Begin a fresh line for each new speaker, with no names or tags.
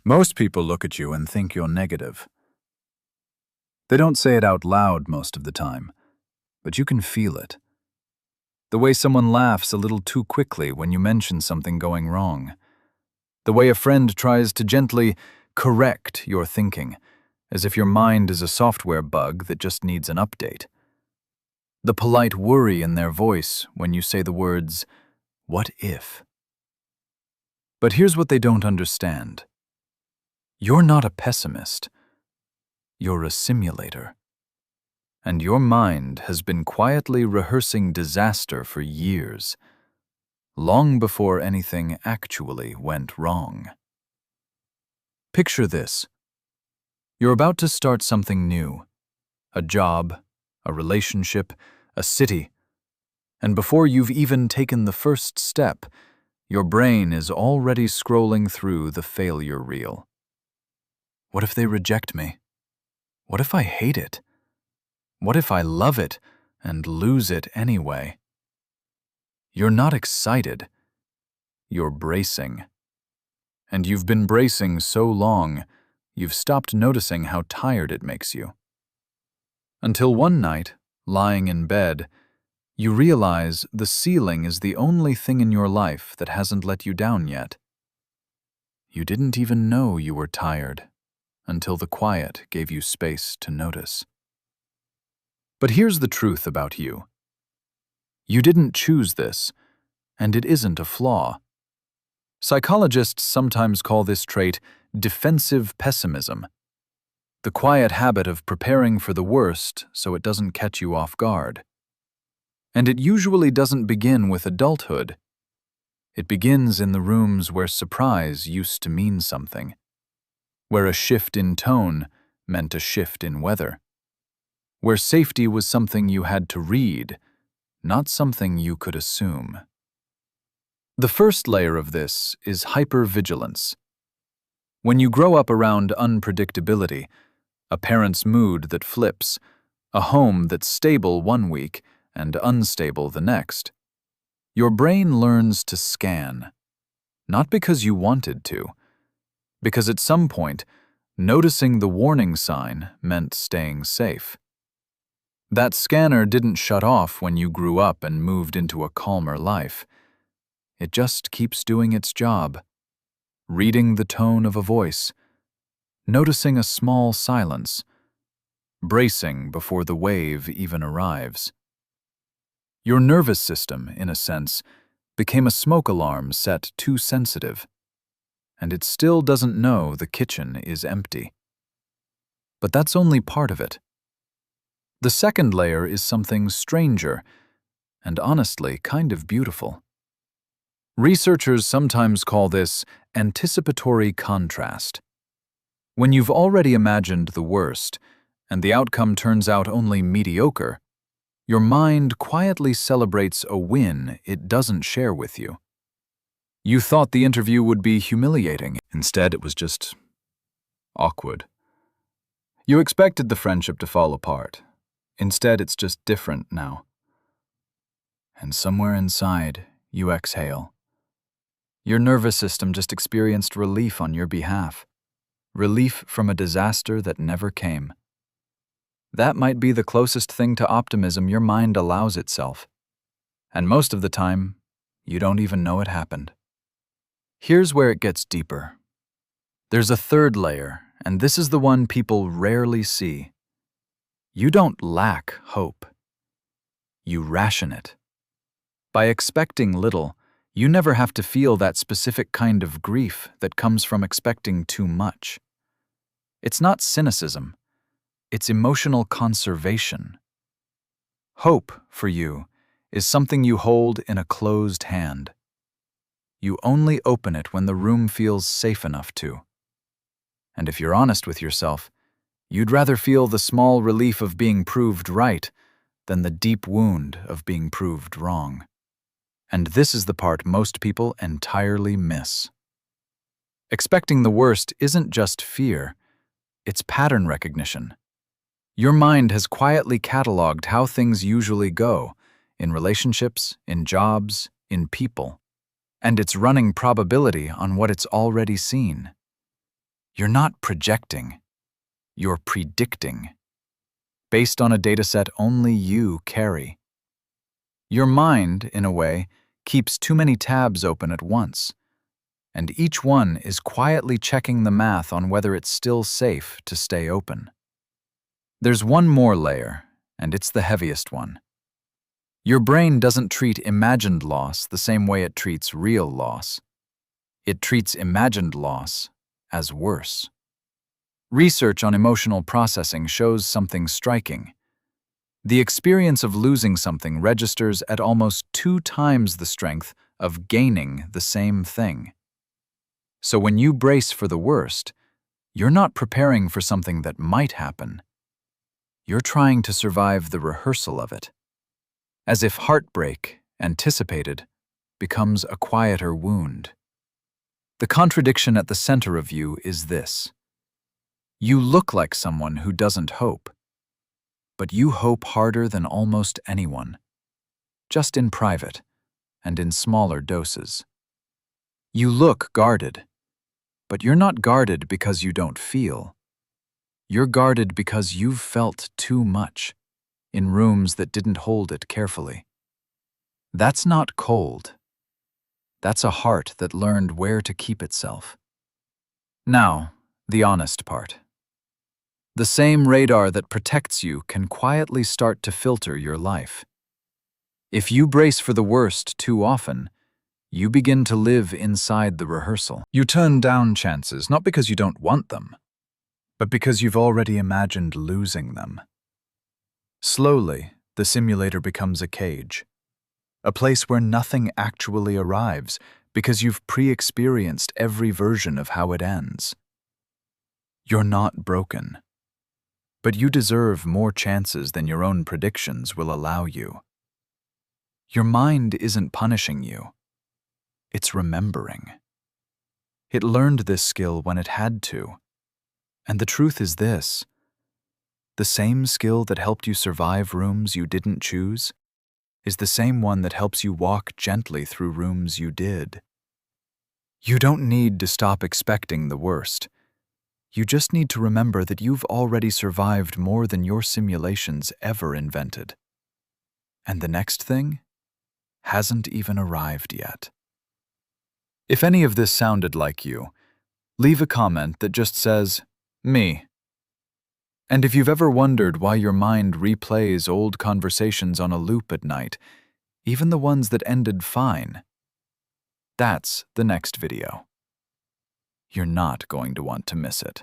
Most people look at you and think you're negative. They don't say it out loud most of the time, but you can feel it. The way someone laughs a little too quickly when you mention something going wrong. The way a friend tries to gently correct your thinking, as if your mind is a software bug that just needs an update. The polite worry in their voice when you say the words, "What if?" But here's what they don't understand. You're not a pessimist. You're a simulator. And your mind has been quietly rehearsing disaster for years, long before anything actually went wrong. Picture this. You're about to start something new, a job, a relationship, a city, and before you've even taken the first step, your brain is already scrolling through the failure reel. What if they reject me? What if I hate it? What if I love it and lose it anyway? You're not excited. You're bracing. And you've been bracing so long, you've stopped noticing how tired it makes you. Until one night, lying in bed, you realize the ceiling is the only thing in your life that hasn't let you down yet. You didn't even know you were tired until the quiet gave you space to notice. But here's the truth about you. You didn't choose this, and it isn't a flaw. Psychologists sometimes call this trait defensive pessimism, the quiet habit of preparing for the worst so it doesn't catch you off guard. And it usually doesn't begin with adulthood. It begins in the rooms where surprise used to mean something, where a shift in tone meant a shift in weather, where safety was something you had to read, not something you could assume. The first layer of this is hypervigilance. When you grow up around unpredictability, a parent's mood that flips, a home that's stable one week and unstable the next, your brain learns to scan, not because you wanted to, because at some point, noticing the warning sign meant staying safe. That scanner didn't shut off when you grew up and moved into a calmer life. It just keeps doing its job, reading the tone of a voice, noticing a small silence, bracing before the wave even arrives. Your nervous system, in a sense, became a smoke alarm set too sensitive, and it still doesn't know the kitchen is empty. But that's only part of it. The second layer is something stranger, and honestly kind of beautiful. Researchers sometimes call this anticipatory contrast. When you've already imagined the worst, and the outcome turns out only mediocre, your mind quietly celebrates a win it doesn't share with you. You thought the interview would be humiliating. Instead, it was just awkward. You expected the friendship to fall apart. Instead, it's just different now. And somewhere inside, you exhale. Your nervous system just experienced relief on your behalf. Relief from a disaster that never came. That might be the closest thing to optimism your mind allows itself. And most of the time, you don't even know it happened. Here's where it gets deeper. There's a third layer, and this is the one people rarely see. You don't lack hope. You ration it. By expecting little, you never have to feel that specific kind of grief that comes from expecting too much. It's not cynicism. It's emotional conservation. Hope, for you, is something you hold in a closed hand. You only open it when the room feels safe enough to. And if you're honest with yourself, you'd rather feel the small relief of being proved right than the deep wound of being proved wrong. And this is the part most people entirely miss. Expecting the worst isn't just fear, it's pattern recognition. Your mind has quietly cataloged how things usually go, in relationships, in jobs, in people, and it's running probability on what it's already seen. You're not projecting, you're predicting, based on a dataset only you carry. Your mind, in a way, keeps too many tabs open at once, and each one is quietly checking the math on whether it's still safe to stay open. There's one more layer, and it's the heaviest one. Your brain doesn't treat imagined loss the same way it treats real loss. It treats imagined loss as worse. Research on emotional processing shows something striking. The experience of losing something registers at almost 2 times the strength of gaining the same thing. So when you brace for the worst, you're not preparing for something that might happen. You're trying to survive the rehearsal of it. As if heartbreak, anticipated, becomes a quieter wound. The contradiction at the center of you is this. You look like someone who doesn't hope, but you hope harder than almost anyone, just in private and in smaller doses. You look guarded, but you're not guarded because you don't feel. You're guarded because you've felt too much in rooms that didn't hold it carefully. That's not cold. That's a heart that learned where to keep itself. Now, the honest part. The same radar that protects you can quietly start to filter your life. If you brace for the worst too often, you begin to live inside the rehearsal. You turn down chances not because you don't want them, but because you've already imagined losing them. Slowly, the simulator becomes a cage, a place where nothing actually arrives because you've pre-experienced every version of how it ends. You're not broken, but you deserve more chances than your own predictions will allow you. Your mind isn't punishing you. It's remembering. It learned this skill when it had to. And the truth is this. The same skill that helped you survive rooms you didn't choose is the same one that helps you walk gently through rooms you did. You don't need to stop expecting the worst. You just need to remember that you've already survived more than your simulations ever invented. And the next thing hasn't even arrived yet. If any of this sounded like you, leave a comment that just says, "Me." And if you've ever wondered why your mind replays old conversations on a loop at night, even the ones that ended fine, that's the next video. You're not going to want to miss it.